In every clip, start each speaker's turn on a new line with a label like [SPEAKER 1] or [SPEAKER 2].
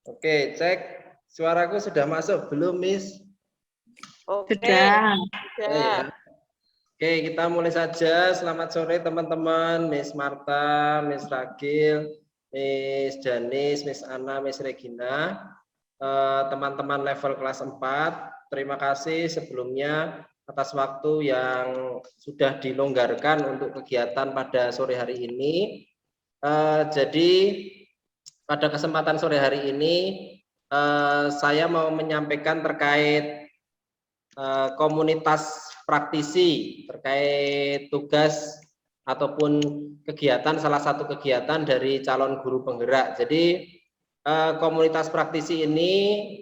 [SPEAKER 1] Oke, cek suaraku sudah masuk belum, Miss?
[SPEAKER 2] Oke.
[SPEAKER 3] Sudah.
[SPEAKER 1] Ya. Oke, kita mulai saja. Selamat sore teman-teman, Miss Marta, Miss Ragil, Miss Janis, Miss Ana, Miss Regina, teman-teman level kelas 4. Terima kasih sebelumnya atas waktu yang sudah dilonggarkan untuk kegiatan pada sore hari ini. Jadi pada kesempatan sore hari ini saya mau menyampaikan terkait komunitas praktisi, terkait tugas ataupun kegiatan, salah satu kegiatan dari calon guru penggerak. Jadi komunitas praktisi ini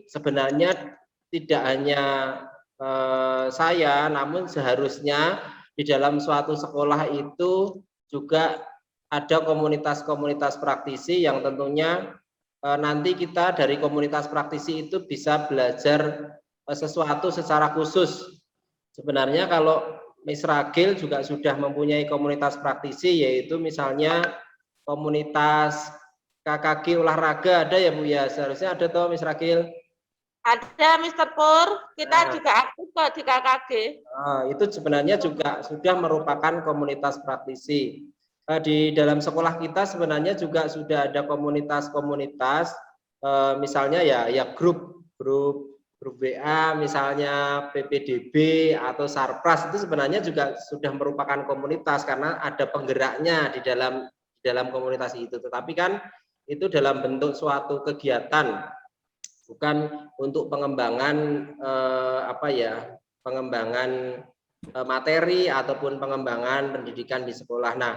[SPEAKER 1] sebenarnya tidak hanya saya, namun seharusnya di dalam suatu sekolah itu juga ada komunitas-komunitas praktisi yang tentunya nanti kita dari komunitas praktisi itu bisa belajar sesuatu secara khusus. Sebenarnya kalau Miss Ragil juga sudah mempunyai komunitas praktisi, yaitu misalnya komunitas KKG olahraga, ada ya Bu ya? Seharusnya ada toh Miss Ragil?
[SPEAKER 2] Ada Mr. Pur, kita juga aktif kok di KKG.
[SPEAKER 1] Itu sebenarnya juga sudah merupakan komunitas praktisi. Di dalam sekolah kita sebenarnya juga sudah ada komunitas-komunitas, misalnya ya grup WA, misalnya PPDB atau Sarpras, itu sebenarnya juga sudah merupakan komunitas karena ada penggeraknya di dalam komunitas itu. Tetapi kan itu dalam bentuk suatu kegiatan, bukan untuk pengembangan pengembangan materi ataupun pengembangan pendidikan di sekolah. Nah,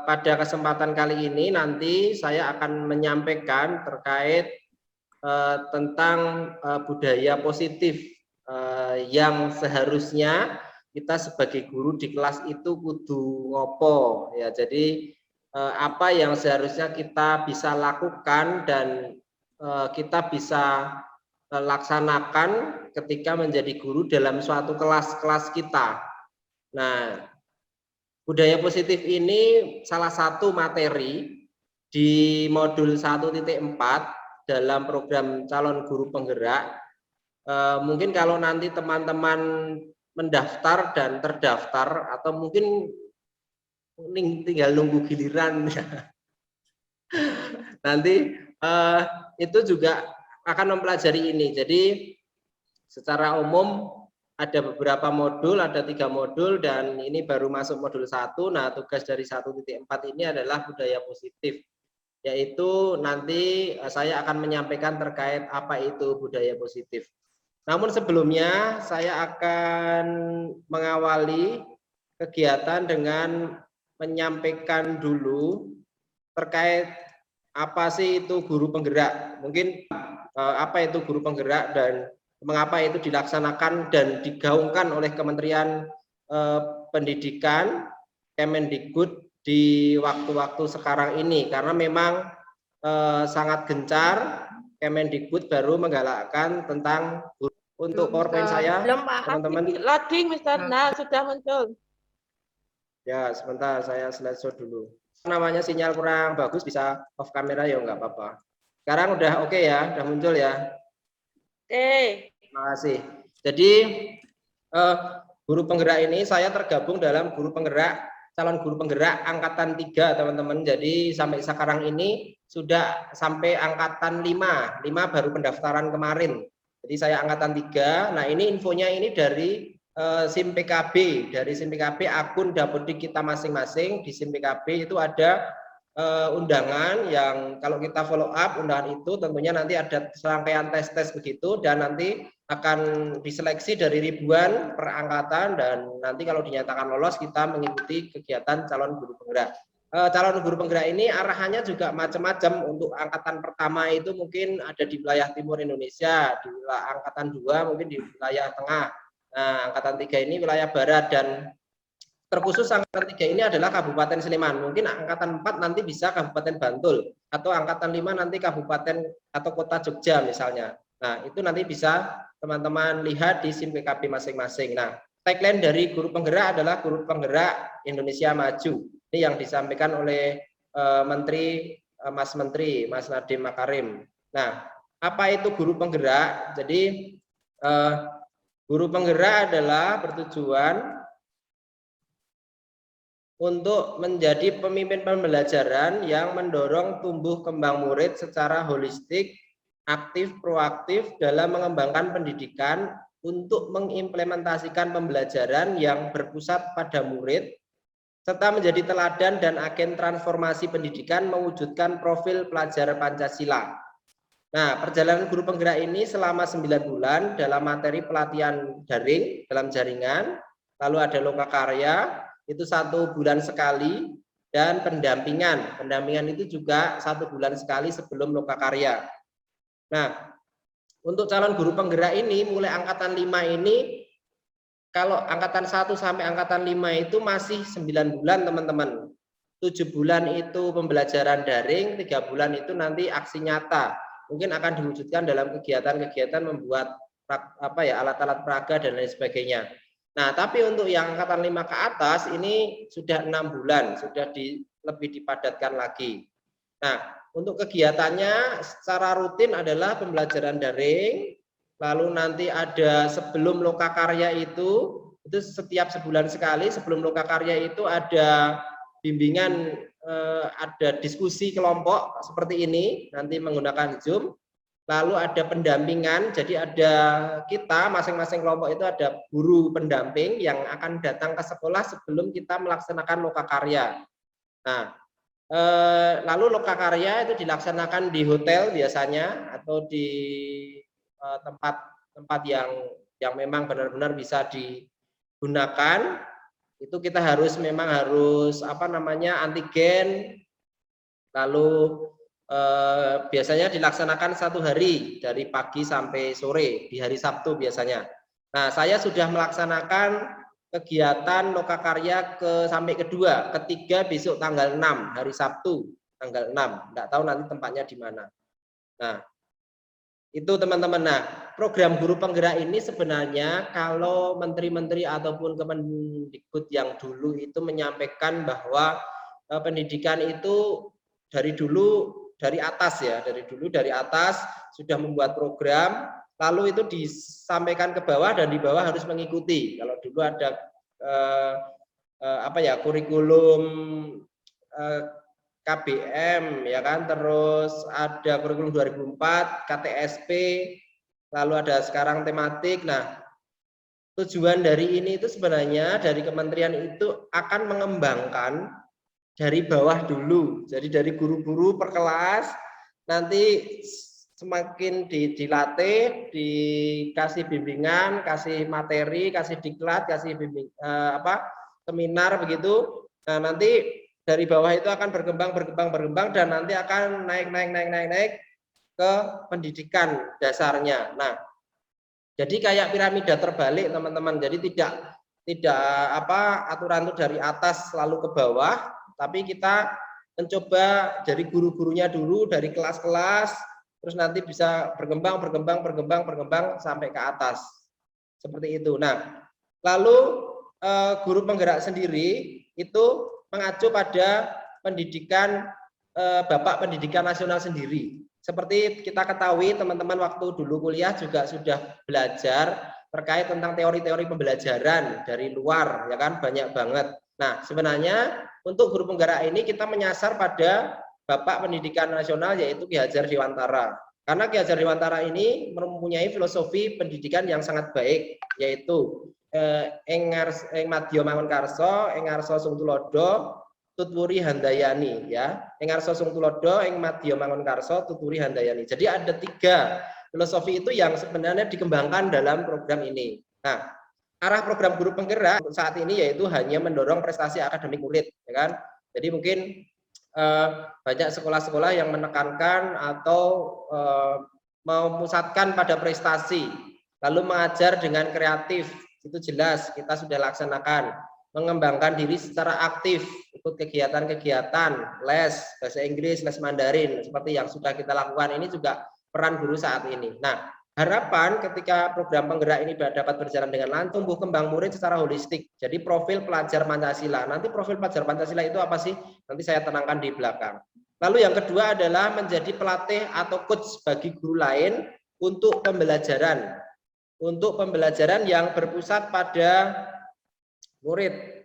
[SPEAKER 1] pada kesempatan kali ini nanti saya akan menyampaikan terkait tentang budaya positif yang seharusnya kita sebagai guru di kelas itu kudu ngopo ya. Jadi apa yang seharusnya kita bisa lakukan dan kita bisa laksanakan ketika menjadi guru dalam suatu kelas-kelas kita. Nah, budaya positif ini salah satu materi di modul 1.4 dalam program calon guru penggerak. Mungkin kalau nanti teman-teman mendaftar dan terdaftar atau mungkin tinggal nunggu giliran nanti itu juga akan mempelajari ini. Jadi secara umum ada beberapa modul, ada 3 modul dan ini baru masuk modul 1. Nah, tugas dari 1.4 ini adalah budaya positif, yaitu nanti saya akan menyampaikan terkait apa itu budaya positif. Namun sebelumnya saya akan mengawali kegiatan dengan menyampaikan dulu terkait apa sih itu guru penggerak. Mungkin apa itu guru penggerak dan mengapa itu dilaksanakan dan digaungkan oleh Kementerian Pendidikan, Kemendikbud di waktu-waktu sekarang ini, karena memang sangat gencar Kemendikbud baru menggalakkan tentang guru. Untuk PowerPoint saya, teman-teman.
[SPEAKER 2] Loading, Mr. Nah, sudah muncul.
[SPEAKER 1] Ya, sebentar saya slideshow dulu. Namanya sinyal kurang bagus, bisa off kamera ya, nggak apa-apa. Sekarang udah oke ya, udah muncul ya.
[SPEAKER 2] Oke.
[SPEAKER 1] Terima kasih. Jadi guru penggerak ini saya tergabung dalam calon guru penggerak angkatan 3 teman-teman. Jadi sampai sekarang ini sudah sampai angkatan 5 baru pendaftaran kemarin. Jadi saya angkatan 3. Nah, ini infonya ini dari SIM PKB, akun Dapodik kita masing-masing. Di SIM PKB itu ada undangan yang kalau kita follow up undangan itu tentunya nanti ada serangkaian tes begitu dan nanti akan diseleksi dari ribuan per angkatan dan nanti kalau dinyatakan lolos kita mengikuti kegiatan calon guru penggerak. Calon guru penggerak ini arahannya juga macam-macam. Untuk angkatan pertama itu mungkin ada di wilayah timur Indonesia, di wilayah angkatan 2 mungkin di wilayah tengah. Nah, angkatan 3 ini wilayah barat dan terkhusus angkatan 3 ini adalah Kabupaten Sleman. Mungkin angkatan 4 nanti bisa Kabupaten Bantul atau angkatan 5 nanti Kabupaten atau Kota Jogja misalnya. Nah, itu nanti bisa teman-teman lihat di SIM PKB masing-masing. Nah, tagline dari guru penggerak adalah guru penggerak Indonesia Maju. Ini yang disampaikan oleh Mas Menteri Mas Nadiem Makarim. Nah, apa itu guru penggerak? Jadi guru penggerak adalah bertujuan untuk menjadi pemimpin pembelajaran yang mendorong tumbuh kembang murid secara holistik, aktif, proaktif dalam mengembangkan pendidikan untuk mengimplementasikan pembelajaran yang berpusat pada murid, serta menjadi teladan dan agen transformasi pendidikan mewujudkan profil pelajar Pancasila. Nah, perjalanan guru penggerak ini selama 9 bulan dalam materi pelatihan daring dalam jaringan, lalu ada lokakarya, itu 1 bulan sekali, dan pendampingan. Pendampingan itu juga 1 bulan sekali sebelum lokakarya. Nah, untuk calon guru penggerak ini, mulai angkatan 5 ini, kalau angkatan 1 sampai angkatan 5 itu masih 9 bulan teman-teman. 7 bulan itu pembelajaran daring, 3 bulan itu nanti aksi nyata. Mungkin akan diwujudkan dalam kegiatan-kegiatan membuat alat-alat peraga dan lain sebagainya. Nah, tapi untuk yang angkatan 5 ke atas ini sudah 6 bulan, sudah lebih dipadatkan lagi. Nah, untuk kegiatannya secara rutin adalah pembelajaran daring, lalu nanti ada sebelum lokakarya itu setiap sebulan sekali, sebelum lokakarya itu ada bimbingan, ada diskusi kelompok seperti ini, nanti menggunakan Zoom, lalu ada pendampingan, jadi ada kita, masing-masing kelompok itu ada guru pendamping yang akan datang ke sekolah sebelum kita melaksanakan lokakarya. Nah, lalu lokakarya itu dilaksanakan di hotel biasanya, atau di tempat yang memang benar-benar bisa digunakan. Itu kita memang harus antigen, lalu biasanya dilaksanakan 1 hari dari pagi sampai sore di hari Sabtu biasanya. Nah, saya sudah melaksanakan kegiatan lokakarya sampai kedua, ketiga besok tanggal 6 hari Sabtu tanggal 6. Enggak tahu nanti tempatnya di mana. Nah, itu teman-teman. Nah, program guru penggerak ini sebenarnya kalau menteri-menteri ataupun Kemendikbud yang dulu itu menyampaikan bahwa pendidikan itu dari atas ya, dari atas sudah membuat program, lalu itu disampaikan ke bawah dan di bawah harus mengikuti. Kalau dulu ada kurikulum KBM ya kan, terus ada kurikulum 2004, KTSP, lalu ada sekarang tematik. Nah, tujuan dari ini itu sebenarnya dari kementerian itu akan mengembangkan dari bawah dulu. Jadi dari guru-guru per kelas, nanti semakin dilatih, dikasih bimbingan, kasih materi, kasih diklat, kasih seminar begitu. Nah, nanti dari bawah itu akan berkembang dan nanti akan naik ke pendidikan dasarnya. Nah, jadi kayak piramida terbalik teman-teman. Jadi tidak aturan itu dari atas lalu ke bawah, tapi kita mencoba dari guru-gurunya dulu, dari kelas-kelas, terus nanti bisa berkembang sampai ke atas. Seperti itu. Nah, lalu guru penggerak sendiri itu mengacu pada pendidikan Bapak Pendidikan Nasional sendiri. Seperti kita ketahui teman-teman waktu dulu kuliah juga sudah belajar terkait tentang teori-teori pembelajaran dari luar, ya kan, banyak banget. Nah, sebenarnya untuk guru penggerak ini kita menyasar pada Bapak Pendidikan Nasional yaitu Ki Hajar Dewantara. Karena Ki Hajar Dewantara ini mempunyai filosofi pendidikan yang sangat baik, yaitu ing madya mangunkarsa, ing ngarsa sung tulodo, tutwuri handayani, ya. Ing ngarsa sung tulodo, ing madya mangunkarsa, tutwuri handayani. Jadi ada 3 filosofi itu yang sebenarnya dikembangkan dalam program ini. Nah, arah program guru penggerak saat ini yaitu hanya mendorong prestasi akademik murid, ya kan. Jadi mungkin banyak sekolah-sekolah yang menekankan atau memusatkan pada prestasi, lalu mengajar dengan kreatif. Itu jelas kita sudah laksanakan, mengembangkan diri secara aktif, ikut kegiatan-kegiatan, les bahasa Inggris, les Mandarin, seperti yang sudah kita lakukan. Ini juga peran guru saat ini. Nah, harapan ketika program penggerak ini dapat berjalan dengan lancar, tumbuh kembang murid secara holistik. Jadi profil pelajar Pancasila. Nanti profil pelajar Pancasila itu apa sih? Nanti saya tenangkan di belakang. Lalu yang kedua adalah menjadi pelatih atau coach bagi guru lain untuk pembelajaran yang berpusat pada murid,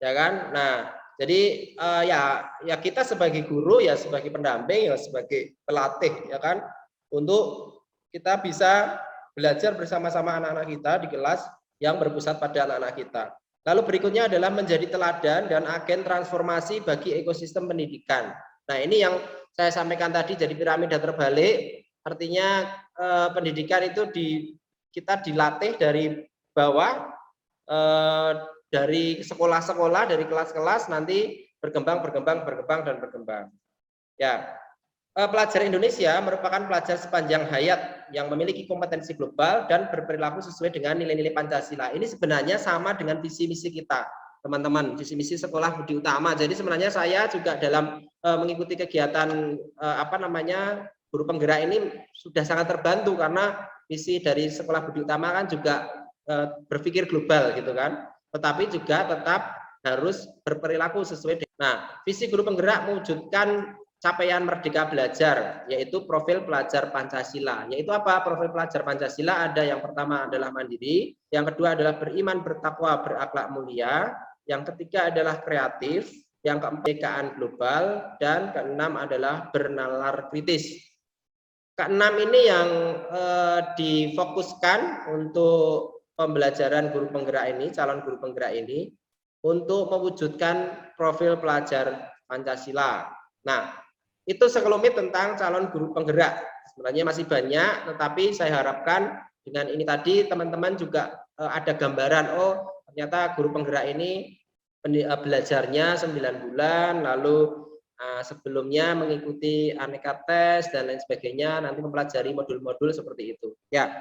[SPEAKER 1] ya kan? Nah, jadi ya kita sebagai guru, ya sebagai pendamping, ya sebagai pelatih, ya kan, untuk kita bisa belajar bersama-sama anak-anak kita di kelas yang berpusat pada anak-anak kita. Lalu berikutnya adalah menjadi teladan dan agen transformasi bagi ekosistem pendidikan. Nah, ini yang saya sampaikan tadi, jadi piramida terbalik, artinya pendidikan itu kita dilatih dari bawah, dari sekolah-sekolah, dari kelas-kelas, nanti berkembang. Ya, pelajar Indonesia merupakan pelajar sepanjang hayat yang memiliki kompetensi global dan berperilaku sesuai dengan nilai-nilai Pancasila. Ini sebenarnya sama dengan visi misi kita, teman-teman, visi misi Sekolah Budi Utama. Jadi sebenarnya saya juga dalam mengikuti kegiatan guru penggerak ini sudah sangat terbantu, karena visi dari Sekolah Budi Utama kan juga berpikir global gitu kan, tetapi juga tetap harus berperilaku sesuai dengan. Nah, visi guru penggerak mewujudkan capaian merdeka belajar, yaitu profil pelajar Pancasila. Yaitu apa? Profil pelajar Pancasila ada, yang pertama adalah mandiri, yang kedua adalah beriman, bertakwa, berakhlak mulia, yang ketiga adalah kreatif, yang keempat global, dan keenam adalah bernalar kritis. Keenam ini yang difokuskan untuk pembelajaran guru penggerak ini, calon guru penggerak ini, untuk mewujudkan profil pelajar Pancasila. Nah, itu sekelumit tentang calon guru penggerak. Sebenarnya masih banyak, tetapi saya harapkan dengan ini tadi teman-teman juga ada gambaran, oh ternyata guru penggerak ini belajarnya 9 bulan, lalu sebelumnya mengikuti aneka tes dan lain sebagainya, nanti mempelajari modul-modul seperti itu. Ya,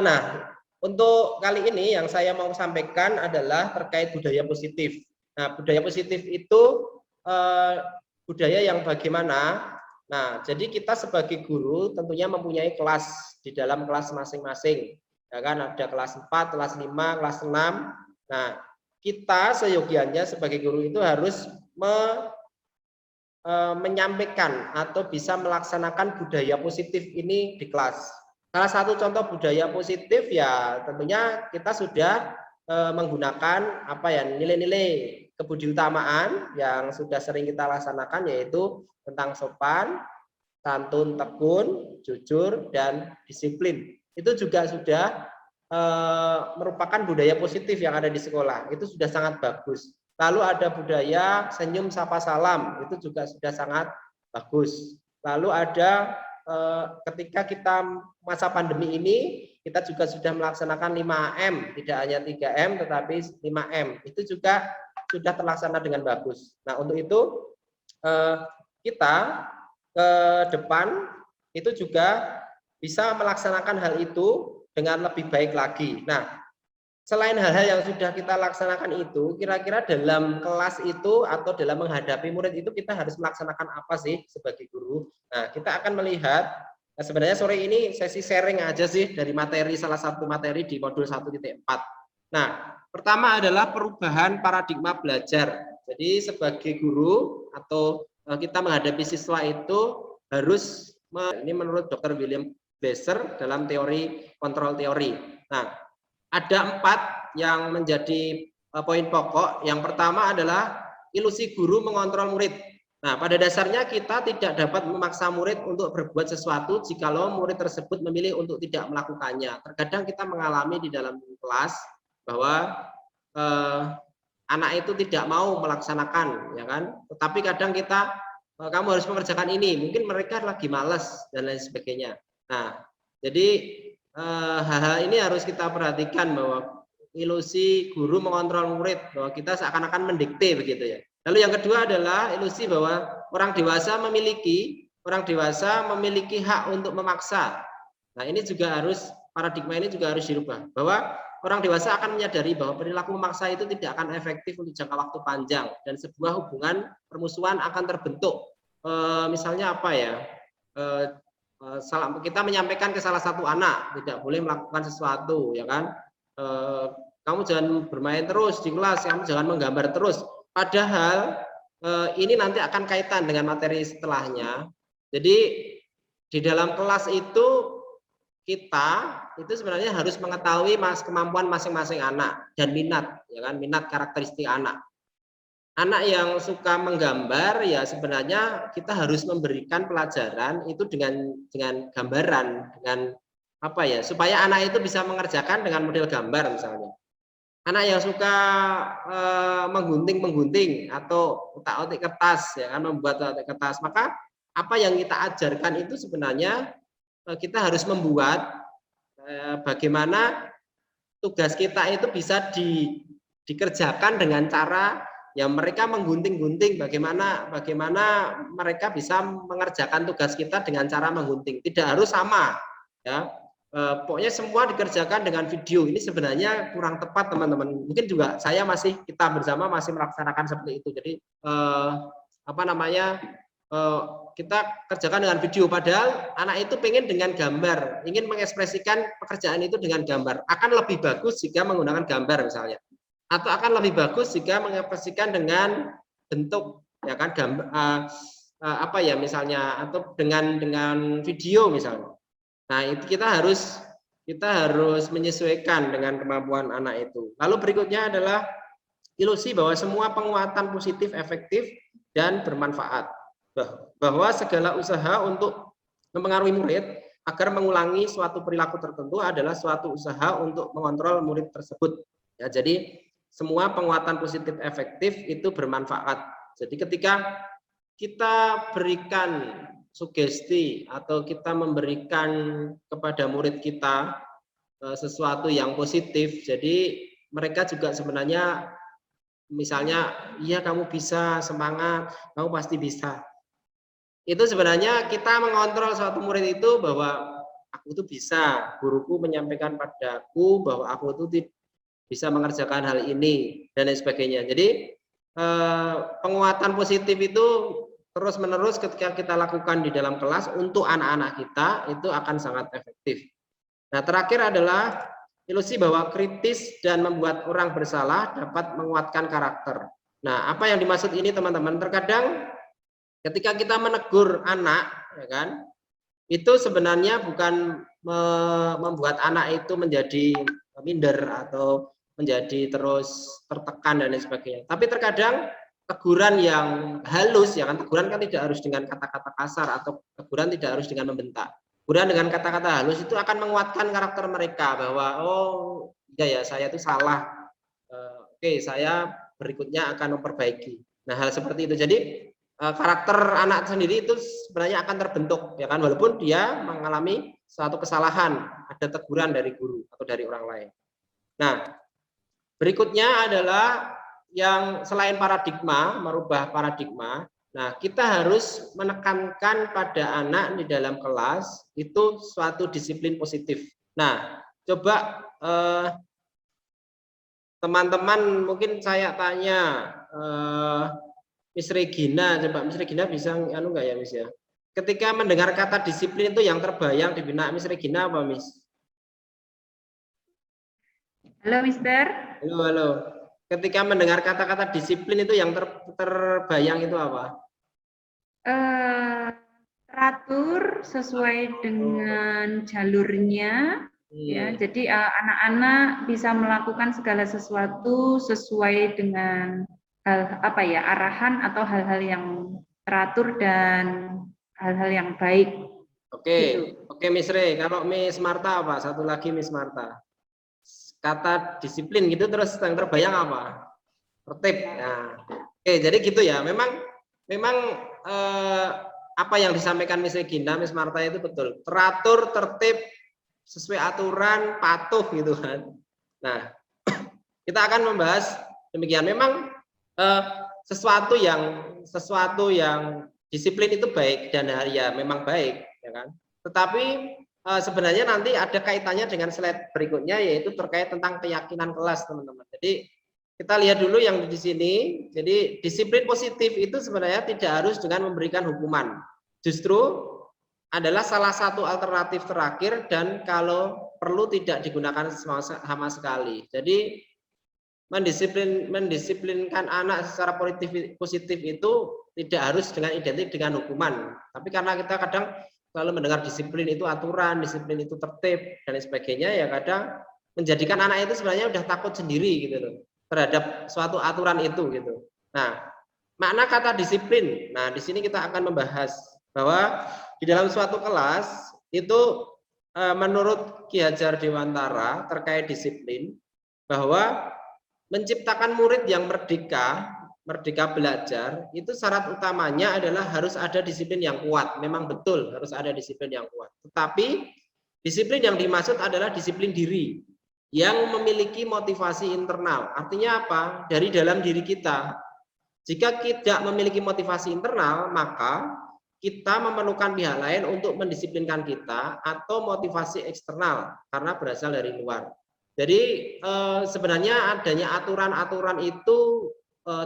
[SPEAKER 1] nah untuk kali ini yang saya mau sampaikan adalah terkait budaya positif. Nah, budaya positif itu budaya yang bagaimana? Nah, jadi kita sebagai guru tentunya mempunyai kelas di dalam kelas masing-masing. Ya kan, ada kelas 4, kelas 5, kelas 6. Nah, kita seyogianya sebagai guru itu harus menyampaikan atau bisa melaksanakan budaya positif ini di kelas. Salah satu contoh budaya positif ya tentunya kita sudah menggunakan nilai-nilai kebudiutamaan yang sudah sering kita laksanakan, yaitu tentang sopan, santun, tekun, jujur, dan disiplin. Itu juga sudah merupakan budaya positif yang ada di sekolah. Itu sudah sangat bagus. Lalu ada budaya senyum sapa salam, itu juga sudah sangat bagus. Lalu ada ketika kita masa pandemi ini, kita juga sudah melaksanakan 5M, tidak hanya 3M tetapi 5M. Itu juga sudah terlaksana dengan bagus. Nah, untuk itu kita ke depan itu juga bisa melaksanakan hal itu dengan lebih baik lagi. Nah, selain hal-hal yang sudah kita laksanakan itu, kira-kira dalam kelas itu atau dalam menghadapi murid itu kita harus melaksanakan apa sih sebagai guru? Nah, kita akan melihat, sebenarnya sore ini sesi sharing aja sih dari materi, salah satu materi di modul 1.4. Nah, pertama adalah perubahan paradigma belajar. Jadi sebagai guru atau kita menghadapi siswa itu harus, ini menurut Dr. William Glasser dalam teori kontrol teori. Nah, ada 4 yang menjadi poin pokok. Yang pertama adalah ilusi guru mengontrol murid. Nah, pada dasarnya kita tidak dapat memaksa murid untuk berbuat sesuatu jikalau murid tersebut memilih untuk tidak melakukannya. Terkadang kita mengalami di dalam kelas bahwa anak itu tidak mau melaksanakan, ya kan? Tetapi kadang kita, kamu harus mengerjakan ini. Mungkin mereka lagi malas dan lain sebagainya. Nah, jadi hal-hal ini harus kita perhatikan, bahwa ilusi guru mengontrol murid, bahwa kita seakan-akan mendikte begitu ya. Lalu yang kedua adalah ilusi bahwa orang dewasa memiliki hak untuk memaksa. Nah, ini juga harus, paradigma ini juga harus dirubah, bahwa orang dewasa akan menyadari bahwa perilaku memaksa itu tidak akan efektif untuk jangka waktu panjang dan sebuah hubungan permusuhan akan terbentuk. Misalnya apa ya? Kita menyampaikan ke salah satu anak tidak boleh melakukan sesuatu, ya kan, kamu jangan bermain terus di kelas, kamu jangan menggambar terus, padahal ini nanti akan kaitan dengan materi setelahnya. Jadi di dalam kelas itu kita itu sebenarnya harus mengetahui kemampuan masing-masing anak dan minat, ya kan, minat karakteristik anak. Anak yang suka menggambar ya sebenarnya kita harus memberikan pelajaran itu dengan gambaran, dengan apa ya, supaya anak itu bisa mengerjakan dengan model gambar misalnya. Anak yang suka menggunting atau utak-atik kertas, ya kan, membuat utak-atik kertas, maka apa yang kita ajarkan itu sebenarnya kita harus membuat bagaimana tugas kita itu bisa dikerjakan dengan cara ya mereka menggunting-gunting, bagaimana mereka bisa mengerjakan tugas kita dengan cara menggunting. Tidak harus sama, ya. Pokoknya semua dikerjakan dengan video. Ini sebenarnya kurang tepat, teman-teman. Mungkin juga kita bersama masih melaksanakan seperti itu. Jadi kita kerjakan dengan video. Padahal anak itu pengen dengan gambar, ingin mengekspresikan pekerjaan itu dengan gambar. Akan lebih bagus jika menggunakan gambar misalnya. Atau akan lebih bagus jika mengekspresikan dengan bentuk, ya kan, gambar, misalnya, atau dengan video misalnya. Nah, itu kita harus menyesuaikan dengan kemampuan anak itu. Lalu berikutnya adalah ilusi bahwa semua penguatan positif efektif dan bermanfaat. Bahwa segala usaha untuk mempengaruhi murid agar mengulangi suatu perilaku tertentu adalah suatu usaha untuk mengontrol murid tersebut. Ya, jadi semua penguatan positif efektif itu bermanfaat. Jadi ketika kita berikan sugesti atau kita memberikan kepada murid kita sesuatu yang positif, jadi mereka juga sebenarnya misalnya, iya kamu bisa, semangat, kamu pasti bisa. Itu sebenarnya kita mengontrol suatu murid itu bahwa aku itu bisa, guruku menyampaikan padaku bahwa aku itu bisa mengerjakan hal ini dan lain sebagainya. Jadi penguatan positif itu terus-menerus ketika kita lakukan di dalam kelas untuk anak-anak kita itu akan sangat efektif. Nah, terakhir adalah ilusi bahwa kritis dan membuat orang bersalah dapat menguatkan karakter. Nah, apa yang dimaksud ini, teman-teman? Terkadang ketika kita menegur anak, ya kan, itu sebenarnya bukan membuat anak itu menjadi minder atau menjadi terus tertekan dan lain sebagainya. Tapi terkadang teguran yang halus, ya kan, teguran kan tidak harus dengan kata-kata kasar atau teguran tidak harus dengan membentak. Teguran dengan kata-kata halus itu akan menguatkan karakter mereka bahwa oh ya saya itu salah. Oke, saya berikutnya akan memperbaiki. Nah, hal seperti itu. Jadi karakter anak sendiri itu sebenarnya akan terbentuk, ya kan, walaupun dia mengalami suatu kesalahan, ada teguran dari guru atau dari orang lain. Nah, berikutnya adalah yang selain paradigma, merubah paradigma. Nah, kita harus menekankan pada anak di dalam kelas itu suatu disiplin positif. Nah, coba teman-teman mungkin saya tanya Miss Regina, coba Miss Regina bisa nggak ya, Miss ya? Ketika mendengar kata disiplin itu yang terbayang di benak Miss Regina apa, Miss?
[SPEAKER 3] Halo, Mister.
[SPEAKER 1] Halo. Ketika mendengar kata-kata disiplin itu yang terbayang itu apa?
[SPEAKER 3] Teratur sesuai dengan jalurnya, ya. Jadi anak-anak bisa melakukan segala sesuatu sesuai dengan arahan atau hal-hal yang teratur dan hal-hal yang baik.
[SPEAKER 1] Oke, Miss Re. Kalau Miss Marta apa? Satu lagi Miss Marta. Kata disiplin gitu terus yang terbayang apa? Tertib. Nah, oke, jadi gitu ya. Memang apa yang disampaikan Miss Regina, Miss Marta itu betul. Teratur, tertib, sesuai aturan, patuh gitu kan. Nah, kita akan membahas demikian. Memang sesuatu yang disiplin itu baik dan ya memang baik, ya kan. Tetapi sebenarnya nanti ada kaitannya dengan slide berikutnya, yaitu terkait tentang keyakinan kelas, teman-teman. Jadi kita lihat dulu yang di sini. Jadi disiplin positif itu sebenarnya tidak harus dengan memberikan hukuman. Justru adalah salah satu alternatif terakhir dan kalau perlu tidak digunakan sama sekali. Jadi mendisiplinkan anak secara positif itu tidak harus dengan identik dengan hukuman. Tapi karena kita kadang selalu mendengar disiplin itu aturan, disiplin itu tertib dan lain sebagainya, ya kadang menjadikan anak itu sebenarnya udah takut sendiri gitu loh terhadap suatu aturan itu gitu. Nah, makna kata disiplin. Nah, di sini kita akan membahas bahwa di dalam suatu kelas itu menurut Ki Hajar Dewantara terkait disiplin bahwa menciptakan murid yang merdeka belajar, itu syarat utamanya adalah harus ada disiplin yang kuat. Memang betul harus ada disiplin yang kuat. Tetapi disiplin yang dimaksud adalah disiplin diri yang memiliki motivasi internal. Artinya apa? Dari dalam diri kita. Jika tidak memiliki motivasi internal, maka kita memerlukan pihak lain untuk mendisiplinkan kita atau motivasi eksternal karena berasal dari luar. Jadi sebenarnya adanya aturan-aturan itu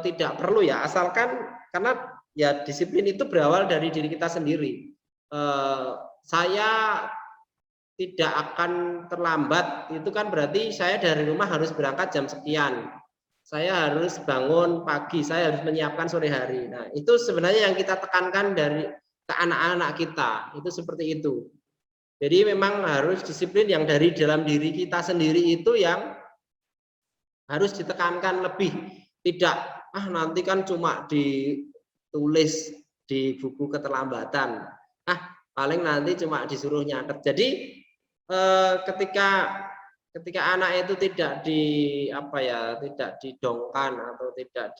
[SPEAKER 1] tidak perlu ya, asalkan karena ya disiplin itu berawal dari diri kita sendiri. Saya tidak akan terlambat, itu kan berarti saya dari rumah harus berangkat jam sekian. Saya harus bangun pagi, saya harus menyiapkan sore hari. Nah, itu sebenarnya yang kita tekankan dari ke anak-anak kita, itu seperti itu. Jadi memang harus disiplin yang dari dalam diri kita sendiri itu yang harus ditekankan lebih. Tidak, nanti kan cuma ditulis di buku keterlambatan. Paling nanti cuma disuruh nyatet. Jadi ketika anak itu tidak tidak didongkan atau tidak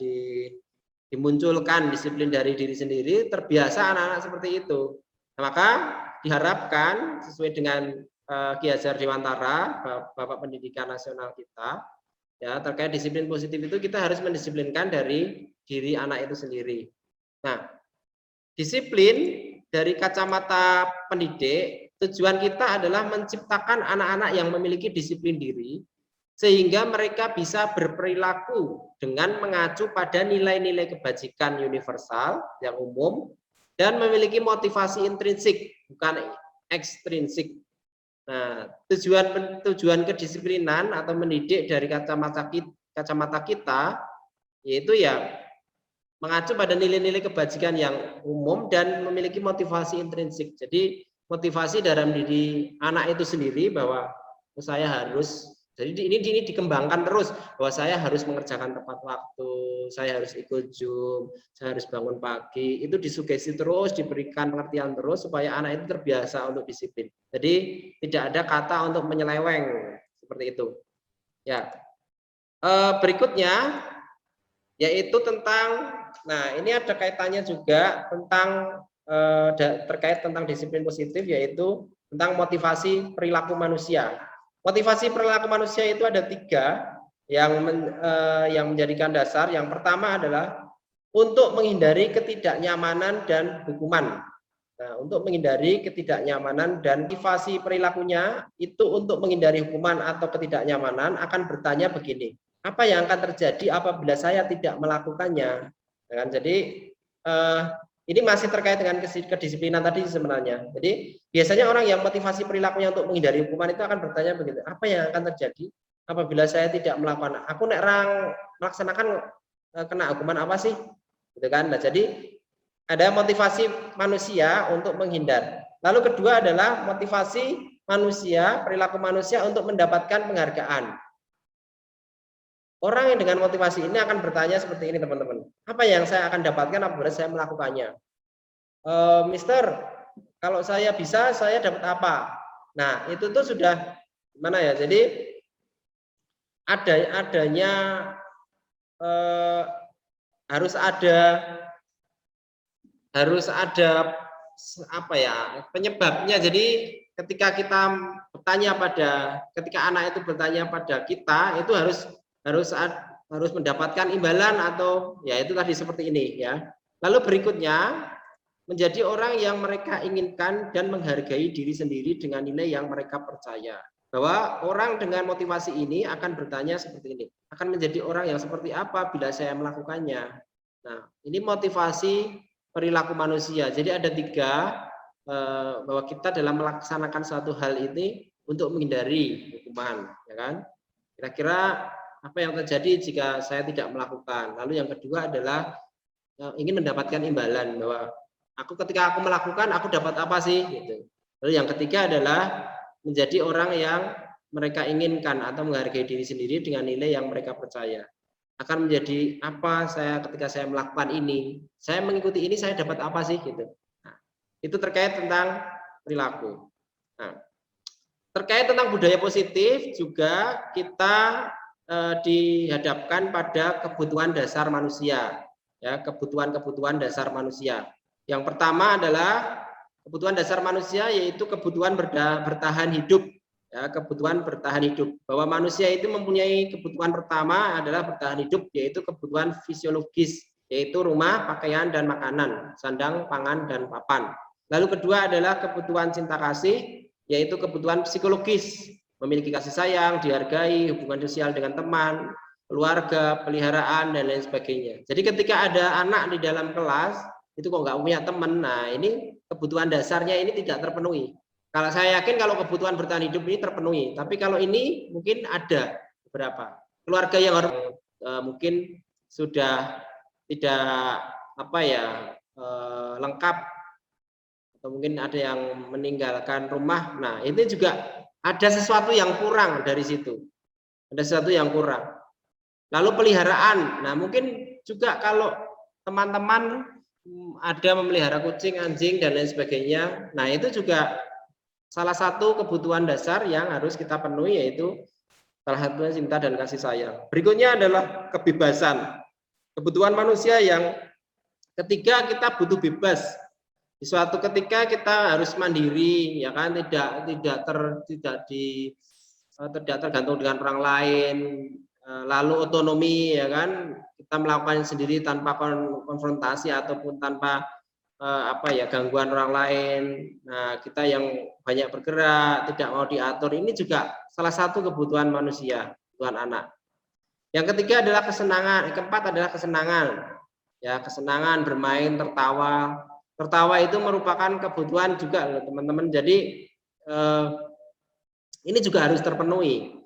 [SPEAKER 1] dimunculkan disiplin dari diri sendiri, terbiasa anak-anak seperti itu. Nah, maka diharapkan sesuai dengan Ki Hajar Dewantara, Bapak Pendidikan Nasional kita, ya terkait disiplin positif itu kita harus mendisiplinkan dari diri anak itu sendiri. Nah, disiplin dari kacamata pendidik, tujuan kita adalah menciptakan anak-anak yang memiliki disiplin diri, sehingga mereka bisa berperilaku dengan mengacu pada nilai-nilai kebajikan universal yang umum dan memiliki motivasi intrinsik, bukan ekstrinsik. Nah, tujuan kedisiplinan atau mendidik dari kacamata kita yaitu ya mengacu pada nilai-nilai kebajikan yang umum dan memiliki motivasi intrinsik. Jadi motivasi dalam diri anak itu sendiri bahwa saya harus, jadi ini dikembangkan terus bahwa saya harus mengerjakan tepat waktu, saya harus ikut Zoom, saya harus bangun pagi, itu disugesti terus, diberikan pengertian terus supaya anak itu terbiasa untuk disiplin. Jadi tidak ada kata untuk menyeleweng seperti itu. Ya, berikutnya yaitu tentang, nah ini ada kaitannya juga tentang terkait tentang disiplin positif, yaitu tentang motivasi perilaku manusia. Motivasi perilaku manusia itu ada 3 yang menjadikan dasar. Yang pertama adalah untuk menghindari ketidaknyamanan dan hukuman. Nah, untuk menghindari ketidaknyamanan dan motivasi perilakunya itu untuk menghindari hukuman atau ketidaknyamanan akan bertanya begini, apa yang akan terjadi apabila saya tidak melakukannya? Jadi ini masih terkait dengan kedisiplinan tadi sebenarnya. Jadi biasanya orang yang motivasi perilakunya untuk menghindari hukuman itu akan bertanya begitu, apa yang akan terjadi apabila saya tidak melakukan? Aku nek rang melaksanakan kena hukuman apa sih? Gitu kan? Nah, jadi ada motivasi manusia untuk menghindar. Lalu kedua adalah motivasi manusia, perilaku manusia untuk mendapatkan penghargaan. Orang yang dengan motivasi ini akan bertanya seperti ini, teman-teman. Apa yang saya akan dapatkan apabila saya melakukannya? Mister, kalau saya bisa, saya dapat apa? Nah, itu tuh sudah gimana ya? Jadi adanya harus ada apa ya penyebabnya. Jadi ketika anak itu bertanya pada kita, itu harus mendapatkan imbalan atau ya itu tadi seperti ini ya. Lalu berikutnya menjadi orang yang mereka inginkan dan menghargai diri sendiri dengan nilai yang mereka percaya. Bahwa orang dengan motivasi ini akan bertanya seperti ini, akan menjadi orang yang seperti apa bila saya melakukannya. Nah, ini motivasi perilaku manusia. Jadi ada 3 bahwa kita dalam melaksanakan suatu hal ini untuk menghindari hukuman, ya kan? Kira-kira apa yang terjadi jika saya tidak melakukan. Lalu yang kedua adalah ingin mendapatkan imbalan bahwa ketika aku melakukan aku dapat apa sih gitu. Lalu yang ketiga adalah menjadi orang yang mereka inginkan atau menghargai diri sendiri dengan nilai yang mereka percaya. Akan menjadi apa saya ketika saya melakukan ini, saya mengikuti ini saya dapat apa sih gitu. Nah, itu terkait tentang perilaku. Nah, terkait tentang budaya positif juga kita dihadapkan pada kebutuhan dasar manusia, ya, kebutuhan dasar manusia. Yang pertama adalah kebutuhan dasar manusia yaitu kebutuhan bertahan hidup. Ya, kebutuhan bertahan hidup, bahwa manusia itu mempunyai kebutuhan pertama adalah bertahan hidup, yaitu kebutuhan fisiologis, yaitu rumah, pakaian, dan makanan, sandang, pangan, dan papan. Lalu kedua adalah kebutuhan cinta kasih, yaitu kebutuhan psikologis, memiliki kasih sayang, dihargai, hubungan sosial dengan teman, keluarga, peliharaan, dan lain sebagainya. Jadi ketika ada anak di dalam kelas, itu kok nggak punya teman, nah ini kebutuhan dasarnya ini tidak terpenuhi. Kalau saya yakin kalau kebutuhan bertahan hidup ini terpenuhi, tapi kalau ini mungkin ada beberapa keluarga yang harus mungkin sudah tidak lengkap, atau mungkin ada yang meninggalkan rumah. Nah, ini juga ada sesuatu yang kurang dari situ. Ada sesuatu yang kurang. Lalu peliharaan. Nah, mungkin juga kalau teman-teman ada memelihara kucing, anjing, dan lain sebagainya. Nah, itu juga salah satu kebutuhan dasar yang harus kita penuhi, yaitu salah satunya cinta dan kasih sayang. Berikutnya adalah kebebasan. Kebutuhan manusia yang ketiga, kita butuh bebas. Di suatu ketika kita harus mandiri, ya kan, tidak tergantung dengan orang lain. Lalu otonomi, ya kan, kita melakukan sendiri tanpa konfrontasi ataupun tanpa gangguan orang lain. Nah, kita yang banyak bergerak, tidak mau diatur, ini juga salah satu kebutuhan manusia, kebutuhan anak. Yang ketiga adalah kesenangan, keempat adalah kesenangan. Ya, kesenangan, bermain, tertawa. Tertawa itu merupakan kebutuhan juga loh, teman-teman. Jadi ini juga harus terpenuhi.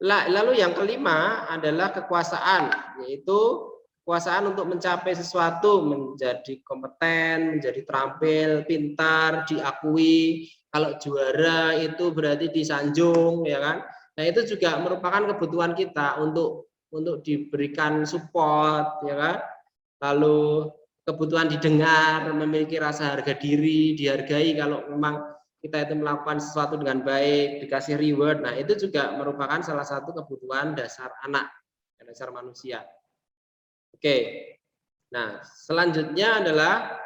[SPEAKER 1] Lalu yang kelima adalah kekuasaan, yaitu kekuasaan untuk mencapai sesuatu, menjadi kompeten, menjadi terampil, pintar, diakui. Kalau juara itu berarti disanjung, ya kan? Nah, itu juga merupakan kebutuhan kita untuk diberikan support, ya kan? Lalu kebutuhan didengar, memiliki rasa harga diri, dihargai kalau memang kita itu melakukan sesuatu dengan baik, dikasih reward. Nah, itu juga merupakan salah satu kebutuhan dasar anak, dasar manusia. Oke, nah selanjutnya adalah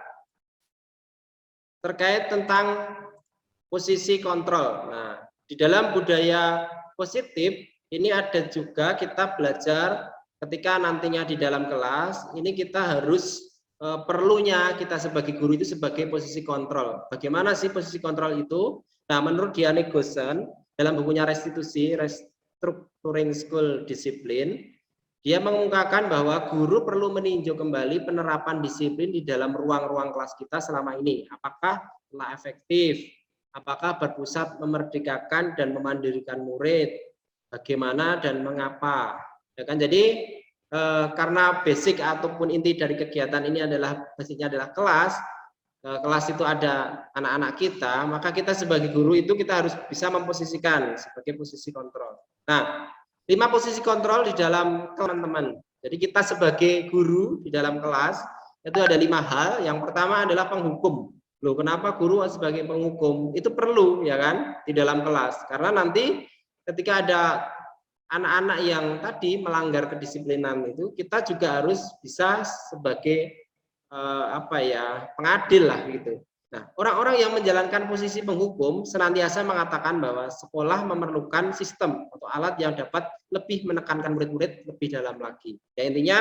[SPEAKER 1] terkait tentang posisi kontrol. Nah, di dalam budaya positif ini ada juga kita belajar ketika nantinya di dalam kelas ini kita harus perlunya kita sebagai guru itu sebagai posisi kontrol. Bagaimana sih posisi kontrol itu? Nah, menurut Diane Goosen dalam bukunya Restructuring School Discipline, dia mengungkapkan bahwa guru perlu meninjau kembali penerapan disiplin di dalam ruang-ruang kelas kita selama ini. Apakah telah efektif? Apakah berpusat memerdekakan dan memandirikan murid? Bagaimana dan mengapa? Ya kan? Jadi karena basic ataupun inti dari kegiatan ini adalah basicnya adalah kelas itu ada anak-anak kita, maka kita sebagai guru itu kita harus bisa memposisikan sebagai posisi kontrol. Nah, 5 posisi kontrol di dalam teman-teman. Jadi kita sebagai guru di dalam kelas itu ada 5 hal. Yang pertama adalah penghukum. Loh, kenapa guru sebagai penghukum? Itu perlu, ya kan, di dalam kelas. Karena nanti ketika ada anak-anak yang tadi melanggar kedisiplinan itu, kita juga harus bisa sebagai pengadil lah gitu. Nah, orang-orang yang menjalankan posisi penghukum senantiasa mengatakan bahwa sekolah memerlukan sistem atau alat yang dapat lebih menekankan murid-murid lebih dalam lagi. Ya, intinya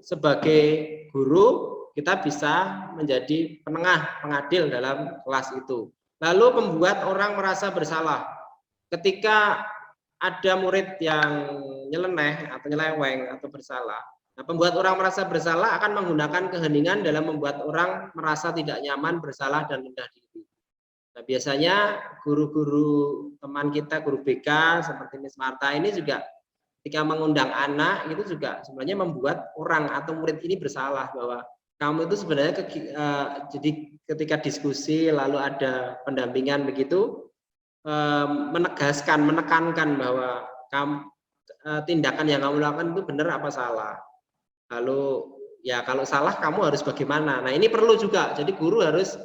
[SPEAKER 1] sebagai guru kita bisa menjadi penengah, pengadil dalam kelas itu. Lalu membuat orang merasa bersalah. Ketika ada murid yang nyeleneh atau nyeleweng atau bersalah, nah, pembuat orang merasa bersalah akan menggunakan keheningan dalam membuat orang merasa tidak nyaman, bersalah, dan rendah diri. Nah, biasanya guru-guru teman kita, guru BK seperti Miss Marta ini juga ketika mengundang anak itu juga sebenarnya membuat orang atau murid ini bersalah bahwa kamu itu sebenarnya jadi ketika diskusi lalu ada pendampingan begitu menekankan bahwa kamu tindakan yang kamu lakukan itu benar apa salah. Lalu ya kalau salah kamu harus bagaimana. Nah ini perlu juga. Jadi guru harus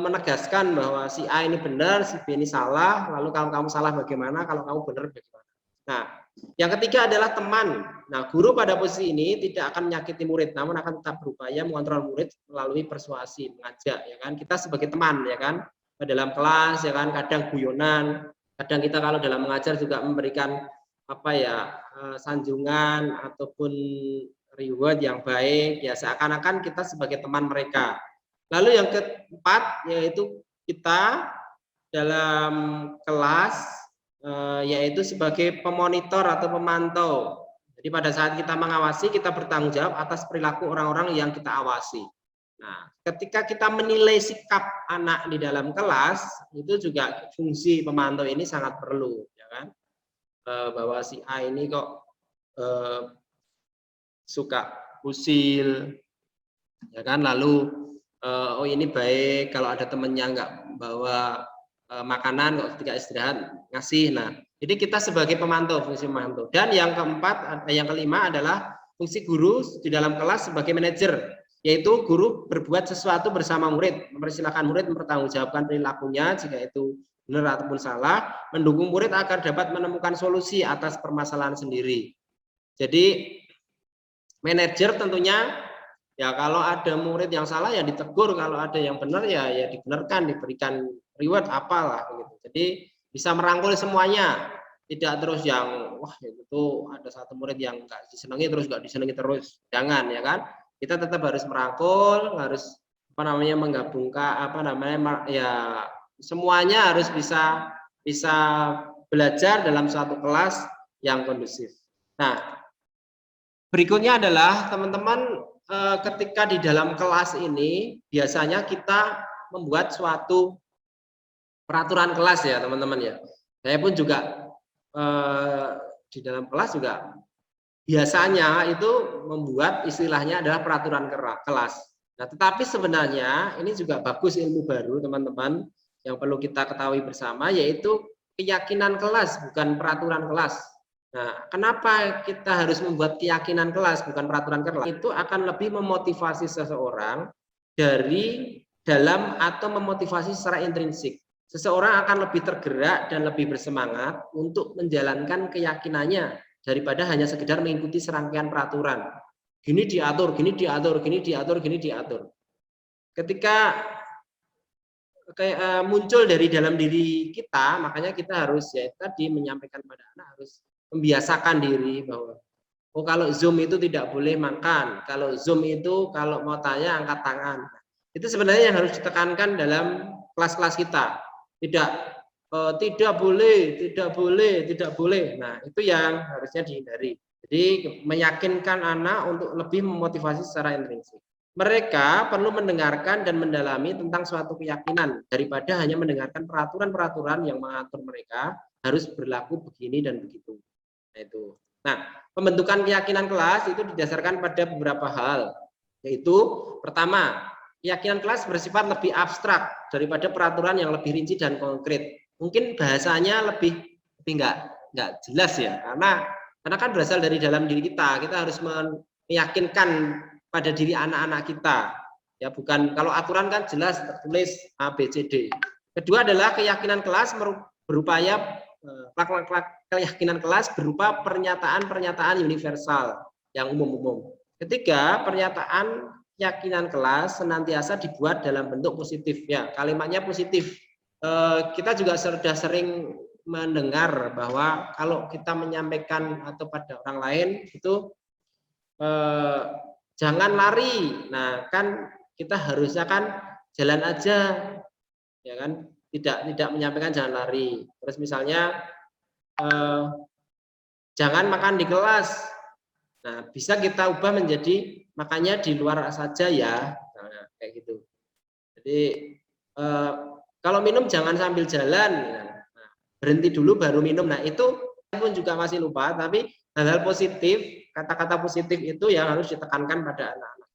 [SPEAKER 1] menegaskan bahwa si A ini benar, si B ini salah. Lalu kalau kamu salah bagaimana, kalau kamu benar bagaimana. Nah yang ketiga adalah teman. Nah guru pada posisi ini tidak akan menyakiti murid, namun akan tetap berupaya mengontrol murid melalui persuasi, mengajak, ya kan. Kita sebagai teman, ya kan, dalam kelas, ya kan, kadang guyonan, kadang kita kalau dalam mengajar juga memberikan apa ya sanjungan ataupun reward yang baik, ya seakan-akan kita sebagai teman mereka. Lalu yang keempat yaitu kita dalam kelas yaitu sebagai pemonitor atau pemantau. Jadi pada saat kita mengawasi, kita bertanggung jawab atas perilaku orang-orang yang kita awasi. Nah, ketika kita menilai sikap anak di dalam kelas, itu juga fungsi pemantau ini sangat perlu, ya kan? Bahwa si A ini kok suka usil, ya kan? Lalu oh ini baik kalau ada temennya nggak bawa makanan kok ketika istirahat ngasih. Nah, jadi kita sebagai pemantau, fungsi pemantau. Dan yang keempat, yang kelima adalah fungsi guru di dalam kelas sebagai manajer, yaitu guru berbuat sesuatu bersama murid, mempersilahkan murid mempertanggungjawabkan perilakunya jika itu benar ataupun salah, mendukung murid agar dapat menemukan solusi atas permasalahan sendiri. Jadi manajer tentunya ya kalau ada murid yang salah ya ditegur, kalau ada yang benar ya dibenarkan, diberikan reward apalah gitu. Jadi bisa merangkul semuanya, tidak terus yang wah itu ada satu murid yang nggak disenangi terus nggak disenangi terus, jangan, ya kan. Kita tetap harus merangkul, harus menggabungkan ya semuanya harus bisa belajar dalam suatu kelas yang kondusif. Nah, berikutnya adalah teman-teman ketika di dalam kelas ini biasanya kita membuat suatu peraturan kelas ya teman-teman ya. Saya pun juga di dalam kelas juga biasanya itu membuat istilahnya adalah peraturan kelas. Nah, tetapi sebenarnya ini juga bagus ilmu baru teman-teman yang perlu kita ketahui bersama, yaitu keyakinan kelas bukan peraturan kelas. Nah, kenapa kita harus membuat keyakinan kelas bukan peraturan kelas? Itu akan lebih memotivasi seseorang dari dalam atau memotivasi secara intrinsik. Seseorang akan lebih tergerak dan lebih bersemangat untuk menjalankan keyakinannya daripada hanya sekedar mengikuti serangkaian peraturan. Gini diatur, gini diatur, gini diatur, gini diatur. Ketika muncul dari dalam diri kita, makanya kita harus ya tadi menyampaikan pada anak harus membiasakan diri bahwa oh kalau Zoom itu tidak boleh makan, kalau Zoom itu kalau mau tanya angkat tangan. Itu sebenarnya yang harus ditekankan dalam kelas-kelas kita. Tidak boleh. Nah, itu yang harusnya dihindari. Jadi meyakinkan anak untuk lebih memotivasi secara intrinsik. Mereka perlu mendengarkan dan mendalami tentang suatu keyakinan daripada hanya mendengarkan peraturan-peraturan yang mengatur mereka harus berlaku begini dan begitu. Nah, itu. Nah, pembentukan keyakinan kelas itu didasarkan pada beberapa hal, yaitu pertama, keyakinan kelas bersifat lebih abstrak daripada peraturan yang lebih rinci dan konkret. Mungkin bahasanya lebih nggak jelas ya, karena kan berasal dari dalam diri kita. Kita harus meyakinkan pada diri anak-anak kita. Ya, bukan kalau aturan kan jelas tertulis A, B, C, D. Kedua adalah keyakinan kelas berupaya keyakinan kelas berupa pernyataan-pernyataan universal yang umum-umum. Ketiga, pernyataan keyakinan kelas senantiasa dibuat dalam bentuk positif ya, kalimatnya positif. Kita juga sudah sering mendengar bahwa kalau kita menyampaikan atau pada orang lain itu jangan lari. Nah, kan kita harusnya kan jalan aja, ya kan? Tidak menyampaikan jangan lari. Terus misalnya jangan makan di kelas. Nah, bisa kita ubah menjadi makanya di luar saja ya, nah, kayak gitu. Jadi kalau Kalau minum jangan sambil jalan, ya. Nah, berhenti dulu baru minum. Nah itu pun juga masih lupa, tapi hal-hal positif, kata-kata positif itu yang harus ditekankan pada anak-anak.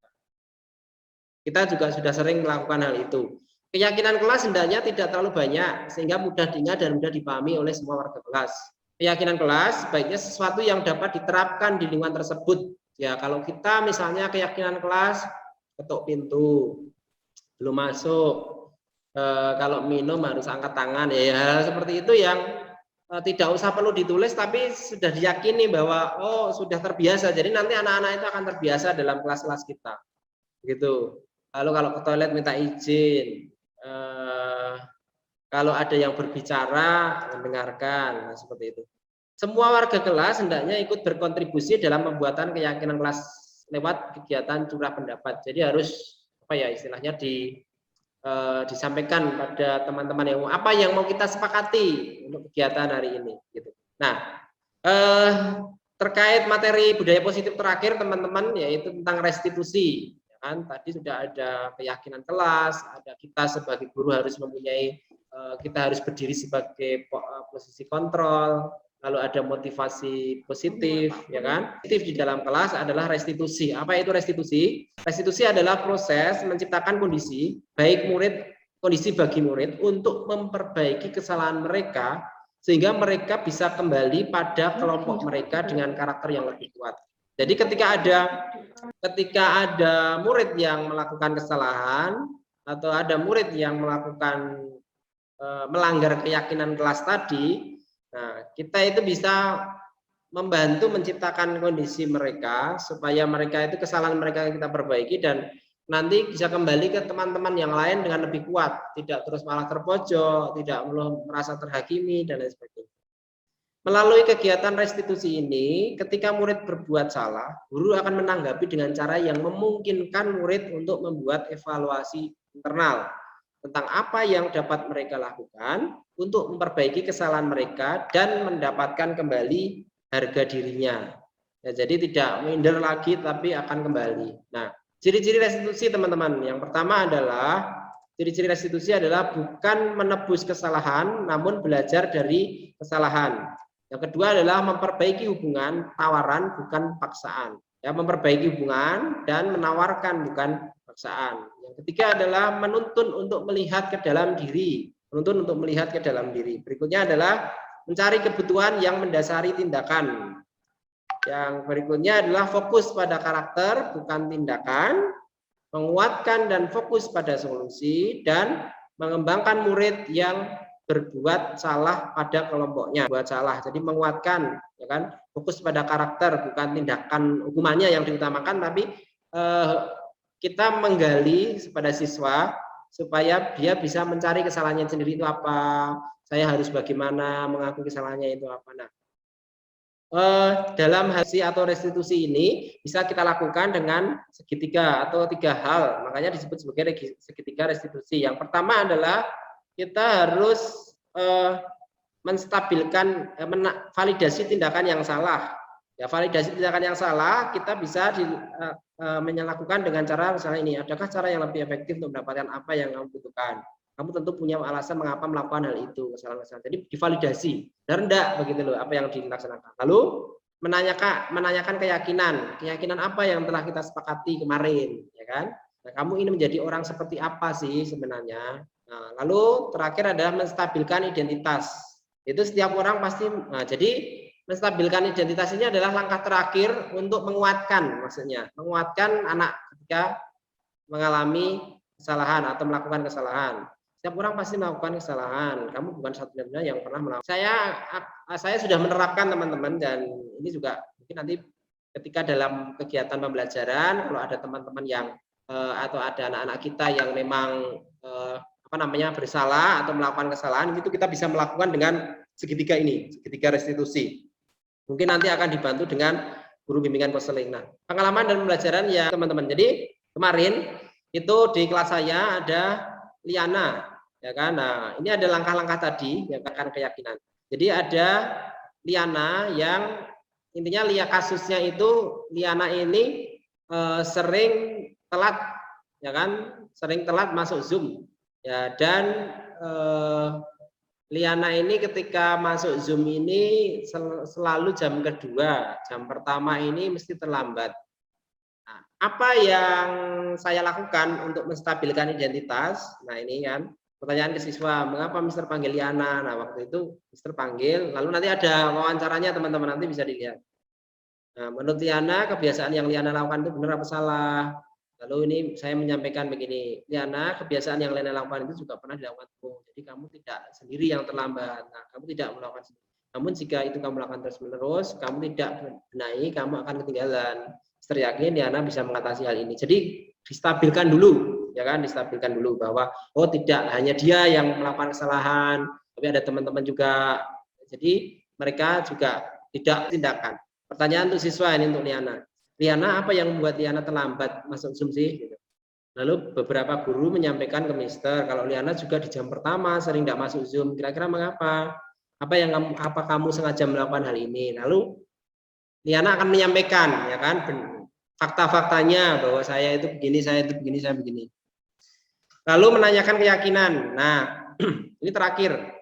[SPEAKER 1] Kita juga sudah sering melakukan hal itu. Keyakinan kelas hendaknya tidak terlalu banyak sehingga mudah diingat dan mudah dipahami oleh semua warga kelas. Keyakinan kelas sebaiknya sesuatu yang dapat diterapkan di lingkungan tersebut. Ya, kalau kita misalnya keyakinan kelas ketuk pintu, belum masuk, kalau minum harus angkat tangan, ya hal seperti itu yang tidak usah perlu ditulis tapi sudah diyakini bahwa oh sudah terbiasa. Jadi nanti anak-anak itu akan terbiasa dalam kelas-kelas kita. Gitu. Lalu kalau ke toilet minta izin. Kalau ada yang berbicara mendengarkan, nah, seperti itu. Semua warga kelas hendaknya ikut berkontribusi dalam pembuatan keyakinan kelas lewat kegiatan curah pendapat. Jadi harus apa ya istilahnya disampaikan pada teman-teman yang apa yang mau kita sepakati untuk kegiatan hari ini. Gitu. Nah, terkait materi budaya positif terakhir teman-teman yaitu tentang restitusi. Kan tadi sudah ada keyakinan kelas, ada kita sebagai guru harus mempunyai, kita harus berdiri sebagai posisi kontrol, lalu ada motivasi positif, ya kan? Positif di dalam kelas adalah restitusi. Apa itu restitusi? Restitusi adalah proses menciptakan kondisi bagi murid untuk memperbaiki kesalahan mereka sehingga mereka bisa kembali pada kelompok mereka dengan karakter yang lebih kuat. Jadi ketika ada murid yang melakukan kesalahan atau ada murid yang melakukan melanggar keyakinan kelas tadi, nah kita itu bisa membantu menciptakan kondisi mereka supaya mereka itu kesalahan mereka kita perbaiki dan nanti bisa kembali ke teman-teman yang lain dengan lebih kuat, tidak terus malah terpojok, tidak merasa terhakimi dan lain sebagainya. Melalui kegiatan restitusi ini, ketika murid berbuat salah, guru akan menanggapi dengan cara yang memungkinkan murid untuk membuat evaluasi internal tentang apa yang dapat mereka lakukan untuk memperbaiki kesalahan mereka dan mendapatkan kembali harga dirinya. Ya, jadi tidak minder lagi tapi akan kembali. Nah, ciri-ciri restitusi teman-teman, yang pertama adalah ciri-ciri restitusi adalah bukan menebus kesalahan namun belajar dari kesalahan. Yang kedua adalah memperbaiki hubungan, tawaran bukan paksaan. Ya, memperbaiki hubungan dan menawarkan bukan paksaan. Yang ketiga adalah menuntun untuk melihat ke dalam diri. Menuntun untuk melihat ke dalam diri. Berikutnya adalah mencari kebutuhan yang mendasari tindakan. Yang berikutnya adalah fokus pada karakter bukan tindakan. Menguatkan dan fokus pada solusi dan mengembangkan murid yang berbuat salah pada kelompoknya, buat salah. Jadi menguatkan, ya kan, fokus pada karakter bukan tindakan hukumannya yang diutamakan, tapi kita menggali pada siswa supaya dia bisa mencari kesalahannya sendiri itu apa, saya harus bagaimana mengakui kesalahannya itu apa. Nah, dalam hasil atau restitusi ini bisa kita lakukan dengan segitiga atau 3 hal, makanya disebut sebagai segitiga restitusi. Yang pertama adalah kita harus menstabilkan, validasi tindakan yang salah. Ya, validasi tindakan yang salah kita bisa melakukan dengan cara misalnya ini, adakah cara yang lebih efektif untuk mendapatkan apa yang kamu butuhkan? Kamu tentu punya alasan mengapa melakukan hal itu, kesalahan-kesalahan. Jadi divalidasi, benar enggak begitu loh apa yang dilaksanakan. Lalu menanyakan keyakinan apa yang telah kita sepakati kemarin, ya kan? Nah, kamu ini menjadi orang seperti apa sih sebenarnya? Nah, lalu terakhir adalah menstabilkan identitas. Itu setiap orang pasti. Nah, jadi menstabilkan identitas ini adalah langkah terakhir untuk menguatkan, maksudnya menguatkan anak ketika mengalami kesalahan atau melakukan kesalahan. Setiap orang pasti melakukan kesalahan. Kamu bukan satu-satunya yang pernah melakukan. Saya sudah menerapkan teman-teman dan ini juga mungkin nanti ketika dalam kegiatan pembelajaran kalau ada teman-teman yang atau ada anak-anak kita yang memang bersalah atau melakukan kesalahan, itu kita bisa melakukan dengan segitiga ini, segitiga restitusi. Mungkin nanti akan dibantu dengan guru bimbingan konseling. Nah, pengalaman dan pembelajaran ya teman-teman. Jadi kemarin itu di kelas saya ada Liana, ya kan. Nah, ini ada langkah-langkah tadi yang akan keyakinan. Jadi ada Liana yang intinya kasusnya itu Liana ini sering telat, ya kan, sering telat masuk Zoom. Ya, dan Liana ini ketika masuk Zoom ini selalu jam kedua, jam pertama ini mesti terlambat. Nah, apa yang saya lakukan untuk menstabilkan identitas? Nah, ini kan pertanyaan ke siswa, mengapa Mister panggil Liana? Nah, waktu itu Mister panggil, lalu nanti ada wawancaranya teman-teman, nanti bisa dilihat. Nah, menurut Liana, kebiasaan yang Liana lakukan itu benar apa salah? Lalu ini saya menyampaikan begini, Liana, kebiasaan yang Liana lakukan itu juga pernah dilakukan. Jadi kamu tidak sendiri yang terlambat. Nah, kamu tidak melakukan sendiri. Namun jika itu kamu lakukan terus-menerus, kamu tidak benahi, kamu akan ketinggalan. Saya yakin Liana bisa mengatasi hal ini. Jadi distabilkan dulu, ya kan? Distabilkan dulu bahwa oh tidak hanya dia yang melakukan kesalahan, tapi ada teman-teman juga. Jadi mereka juga tidak tindakan. Pertanyaan untuk siswa ini untuk Liana. Liana, apa yang membuat Liana terlambat masuk Zoom sih? Lalu beberapa guru menyampaikan ke Mister, kalau Liana juga di jam pertama sering tidak masuk Zoom. Kira-kira mengapa? Apa kamu sengaja melakukan hal ini? Lalu Liana akan menyampaikan, ya kan, fakta-faktanya bahwa saya itu begini, saya itu begini, saya begini. Lalu menanyakan keyakinan. Nah, ini terakhir.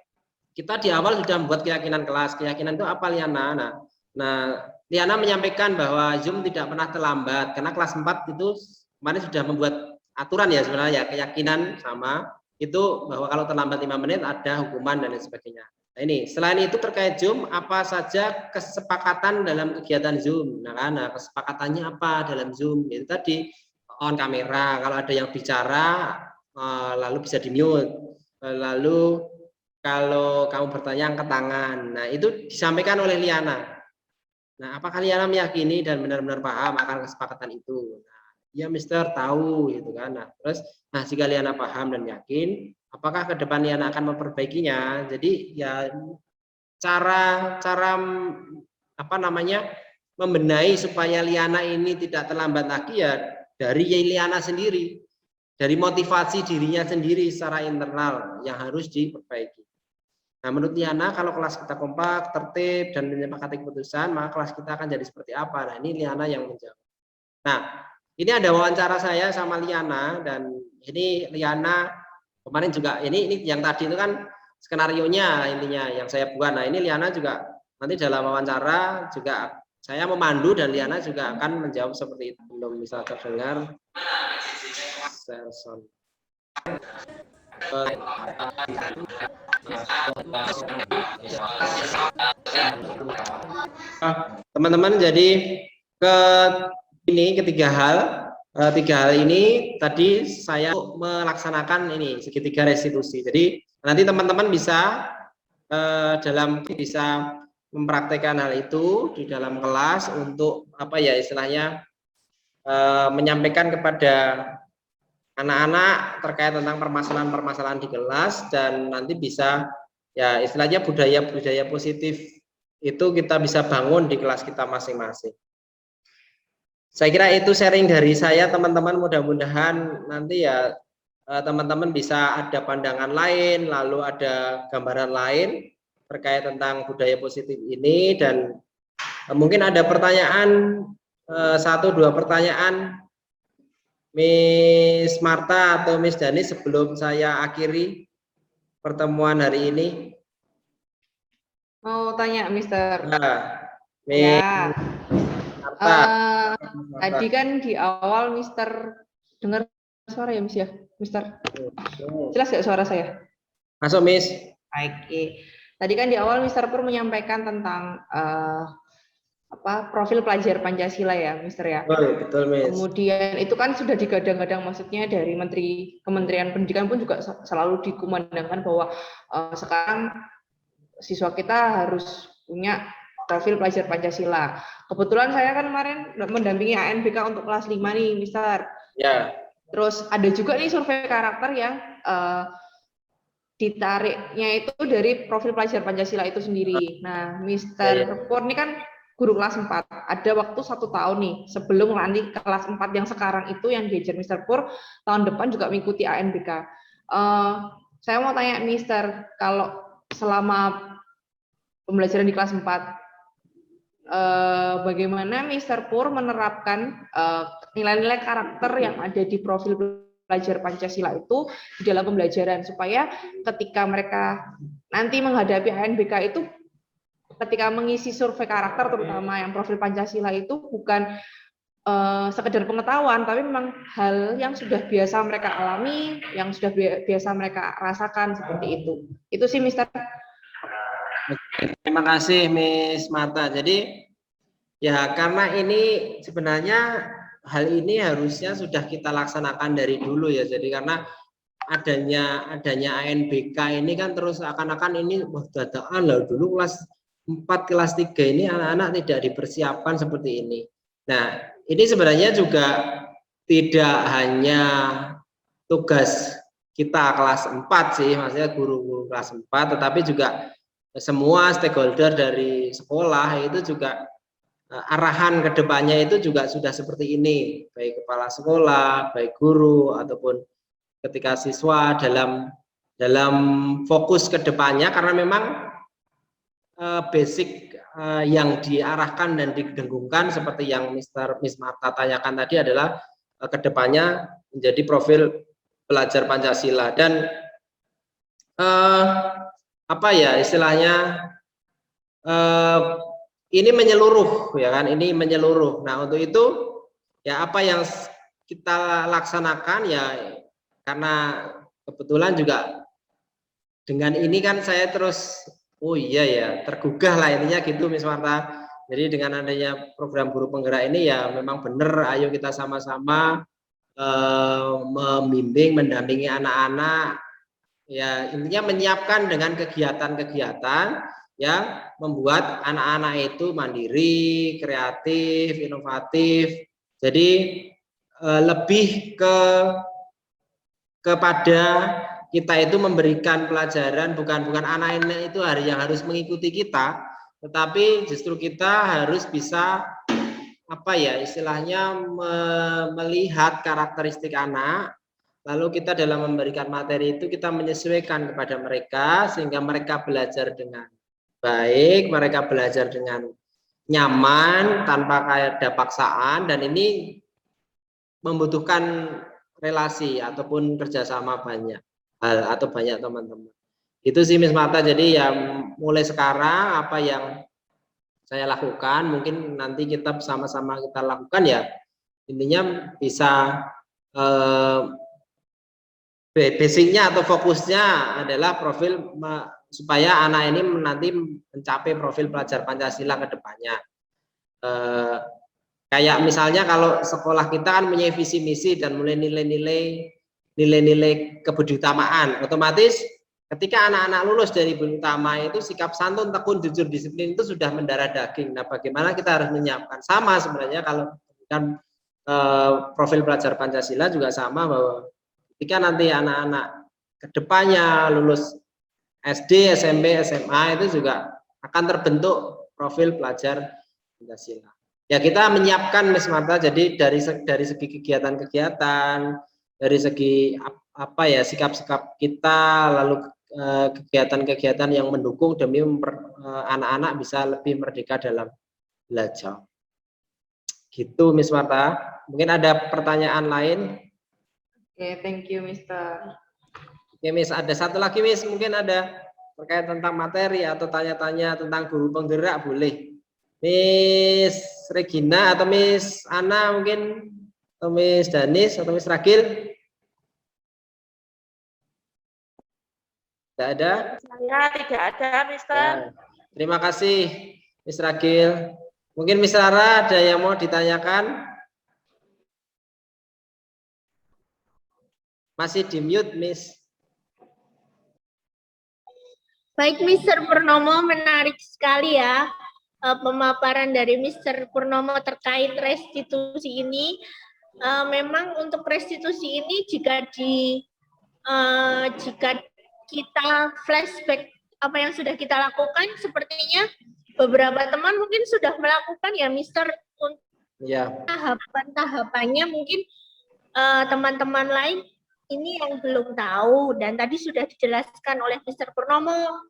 [SPEAKER 1] Kita di awal sudah membuat keyakinan kelas. Keyakinan itu apa, Liana? Nah, Liana menyampaikan bahwa Zoom tidak pernah terlambat karena kelas 4 itu kemarin sudah membuat aturan ya sebenarnya, keyakinan sama itu bahwa kalau terlambat 5 menit ada hukuman dan lain sebagainya. Nah, ini selain itu terkait Zoom, apa saja kesepakatan dalam kegiatan Zoom? Nah, kesepakatannya apa dalam Zoom? Itu tadi on kamera, kalau ada yang bicara lalu bisa di mute, lalu kalau kamu bertanya angkat tangan. Nah, itu disampaikan oleh Liana. Nah, apakah Liana meyakini dan benar-benar paham akan kesepakatan itu? Nah, ya Mister tahu gitu kan. Nah, terus jika Liana paham dan yakin, apakah ke depan Liana akan memperbaikinya? Jadi ya cara apa namanya membenahi supaya Liana ini tidak terlambat lagi ya dari Liana sendiri, dari motivasi dirinya sendiri secara internal yang harus diperbaiki. Nah, menurut Liana, kalau kelas kita kompak, tertib, dan menyepakati keputusan, maka kelas kita akan jadi seperti apa? Nah, ini Liana yang menjawab. Nah, ini ada wawancara saya sama Liana, dan ini Liana kemarin juga, ini yang tadi itu kan skenario-nya intinya yang saya buat. Nah, ini Liana juga nanti dalam wawancara juga saya memandu dan Liana juga akan menjawab seperti itu. Belum bisa terdengar. Selson. Teman-teman, jadi tiga hal ini tadi saya melaksanakan ini segitiga restitusi. Jadi nanti teman-teman bisa bisa mempraktekkan hal itu di dalam kelas untuk apa ya istilahnya menyampaikan kepada anak-anak terkait tentang permasalahan-permasalahan di kelas, dan nanti bisa ya istilahnya budaya positif itu kita bisa bangun di kelas kita masing-masing. Saya kira itu sharing dari saya teman-teman, mudah-mudahan nanti ya teman-teman bisa ada pandangan lain, lalu ada gambaran lain terkait tentang budaya positif ini, dan mungkin ada pertanyaan 1-2 pertanyaan Miss Marta atau Miss Dani sebelum saya akhiri pertemuan hari ini.
[SPEAKER 4] Mau tanya, Mister.
[SPEAKER 1] Nah,
[SPEAKER 4] ya.
[SPEAKER 1] Marta.
[SPEAKER 4] Tadi kan di awal Mister dengar suara ya, Miss ya, Mister. Jelas nggak suara saya?
[SPEAKER 1] Masuk, Miss.
[SPEAKER 4] Oke. Tadi kan di awal Mister Pur menyampaikan tentang profil pelajar Pancasila ya, Mister ya.
[SPEAKER 1] Betul, Miss.
[SPEAKER 4] Kemudian itu kan sudah digadang-gadang, maksudnya dari Kementerian Pendidikan pun juga selalu dikumandangkan bahwa sekarang siswa kita harus punya profil pelajar Pancasila. Kebetulan saya kan kemarin mendampingi ANBK untuk kelas 5 nih, Mister.
[SPEAKER 1] Ya.
[SPEAKER 4] Terus ada juga nih survei karakter yang ditariknya itu dari profil pelajar Pancasila itu sendiri. Nah, Mister Pur ini kan guru kelas 4, ada waktu 1 tahun nih sebelum nanti kelas 4 yang sekarang itu yang diajar Mister Pur, tahun depan juga mengikuti ANBK. Saya mau tanya Mister, kalau selama pembelajaran di kelas 4, bagaimana Mister Pur menerapkan nilai-nilai karakter yang ada di profil pelajar Pancasila itu di dalam pembelajaran, supaya ketika mereka nanti menghadapi ANBK itu, ketika mengisi survei karakter terutama yang profil Pancasila itu bukan sekedar pengetahuan, tapi memang hal yang sudah biasa mereka alami, yang sudah biasa mereka rasakan, seperti itu. Itu sih, Mister.
[SPEAKER 1] Terima kasih, Miss Marta. Jadi ya karena ini sebenarnya hal ini harusnya sudah kita laksanakan dari dulu ya. Jadi karena adanya ANBK ini kan terus akan-akan ini wah dadaan lah, dulu kelas 4 kelas 3 ini anak-anak tidak dipersiapkan seperti ini. Nah, ini sebenarnya juga tidak hanya tugas kita kelas 4 sih, maksudnya guru-guru kelas 4, tetapi juga semua stakeholder dari sekolah itu juga arahan ke depannya itu juga sudah seperti ini, baik kepala sekolah, baik guru, ataupun ketika siswa dalam fokus ke depannya, karena memang basic yang diarahkan dan didengungkan seperti yang Miss Marta tanyakan tadi adalah kedepannya menjadi profil pelajar Pancasila. Dan apa ya istilahnya, ini menyeluruh ya kan, ini menyeluruh. Nah untuk itu ya apa yang kita laksanakan ya, karena kebetulan juga dengan ini kan saya terus oh iya ya tergugah lah intinya gitu, Miss Marta. Jadi dengan adanya program guru penggerak ini ya memang benar, ayo kita sama-sama membimbing, mendampingi anak-anak ya, intinya menyiapkan dengan kegiatan-kegiatan yang membuat anak-anak itu mandiri, kreatif, inovatif. Jadi lebih kepada kita itu memberikan pelajaran, bukan anak-anak itu yang harus mengikuti kita, tetapi justru kita harus bisa apa ya istilahnya melihat karakteristik anak, lalu kita dalam memberikan materi itu kita menyesuaikan kepada mereka sehingga mereka belajar dengan baik, mereka belajar dengan nyaman tanpa ada paksaan, dan ini membutuhkan relasi ataupun kerjasama banyak hal atau banyak teman-teman. Itu sih Miss Marta. Jadi ya mulai sekarang apa yang saya lakukan mungkin nanti kita sama-sama kita lakukan ya, intinya bisa basicnya atau fokusnya adalah profil supaya anak ini nanti mencapai profil pelajar Pancasila ke depannya. Kayak misalnya kalau sekolah kita kan punya visi misi dan mulai nilai-nilai keberutamaan, otomatis ketika anak-anak lulus dari budi utama itu sikap santun, tekun, jujur, disiplin itu sudah mendarah daging. Nah, bagaimana kita harus menyiapkan sama sebenarnya kalau kan profil pelajar Pancasila juga sama, bahwa ketika nanti anak-anak kedepannya lulus SD, SMP, SMA itu juga akan terbentuk profil pelajar Pancasila. Ya kita menyiapkan Miss Marta, jadi dari segi kegiatan-kegiatan, dari segi apa ya sikap-sikap kita, lalu kegiatan-kegiatan yang mendukung demi anak-anak bisa lebih merdeka dalam belajar. Gitu Miss Marta. Mungkin ada pertanyaan lain?
[SPEAKER 4] Oke, thank you Mister.
[SPEAKER 1] Oke Miss, ada satu lagi Miss, mungkin ada terkait tentang materi atau tanya-tanya tentang guru penggerak, boleh. Miss Regina atau Miss Ana mungkin, atau Miss Danis atau Miss Ragil? Tidak ada?
[SPEAKER 2] Saya tidak ada, Mister.
[SPEAKER 1] Ya. Terima kasih Miss Ragil. Mungkin Miss Rara ada yang mau ditanyakan? Masih di mute, Miss.
[SPEAKER 5] Baik, Mr. Purnomo, menarik sekali ya pemaparan dari Mr. Purnomo terkait restitusi ini. Memang untuk restitusi ini jika kita flashback apa yang sudah kita lakukan, sepertinya beberapa teman mungkin sudah melakukan ya, Mr. Untuk tahapan-tahapannya mungkin teman-teman lain ini yang belum tahu, dan tadi sudah dijelaskan oleh Mr. Purnomo.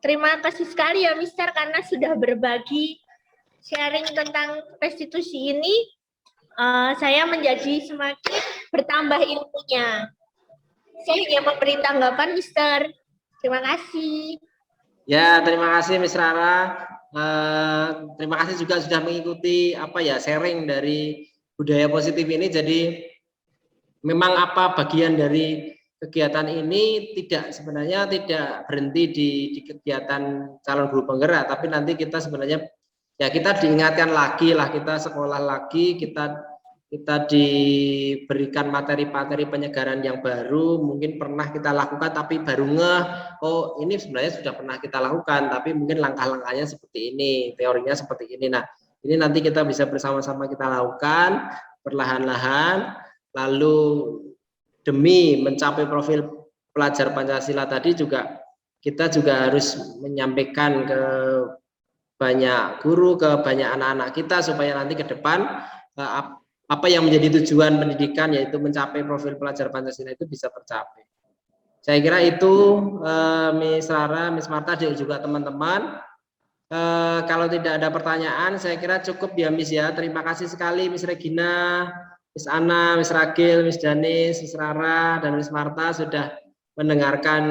[SPEAKER 5] Terima kasih sekali ya Mr. karena sudah berbagi sharing tentang restitusi ini. saya menjadi semakin bertambah ilmunya. Saya hanya memberi tanggapan, Mister. Terima kasih.
[SPEAKER 1] Ya, terima kasih Miss Rara. Terima kasih juga sudah mengikuti sharing dari budaya positif ini. Jadi memang bagian dari kegiatan ini sebenarnya tidak berhenti di kegiatan calon guru penggerak, tapi nanti kita sebenarnya kita diingatkan lagi lah, kita sekolah lagi, kita diberikan materi-materi penyegaran yang baru, mungkin pernah kita lakukan tapi baru ngeh, oh ini sebenarnya sudah pernah kita lakukan, tapi mungkin langkah-langkahnya seperti ini, teorinya seperti ini. Nah, ini nanti kita bisa bersama-sama kita lakukan perlahan-lahan, lalu demi mencapai profil pelajar Pancasila tadi kita juga harus menyampaikan ke banyak guru, ke banyak anak-anak kita supaya nanti ke depan apa yang menjadi tujuan pendidikan yaitu mencapai profil pelajar Pancasila itu bisa tercapai. Saya kira itu Miss Rara, Miss Marta dan juga teman-teman. Kalau tidak ada pertanyaan, saya kira cukup ya Miss ya. Terima kasih sekali Miss Regina, Miss Ana, Miss Ragil, Miss Danis, Miss Rara, dan Miss Marta sudah mendengarkan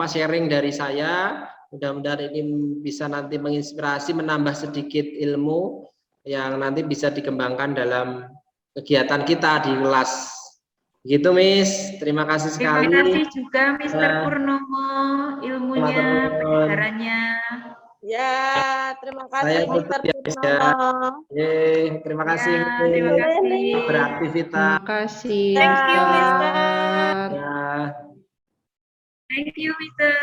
[SPEAKER 1] sharing dari saya. Mudah-mudahan ini bisa nanti menginspirasi, menambah sedikit ilmu yang nanti bisa dikembangkan dalam kegiatan kita di kelas. Gitu Miss, terima kasih sekali.
[SPEAKER 3] Terima kasih juga Mr. Purnomo, ilmunya, pengajarannya.
[SPEAKER 2] Ya, terima kasih
[SPEAKER 1] Saya
[SPEAKER 2] Mister
[SPEAKER 1] tutup ya,
[SPEAKER 2] Purnomo.
[SPEAKER 1] terima kasih.
[SPEAKER 3] Ya, terima kasih.
[SPEAKER 1] Beraktivitas.
[SPEAKER 4] Terima kasih.
[SPEAKER 2] Thank you, Mister.
[SPEAKER 1] Ya.
[SPEAKER 3] Thank you, Mister.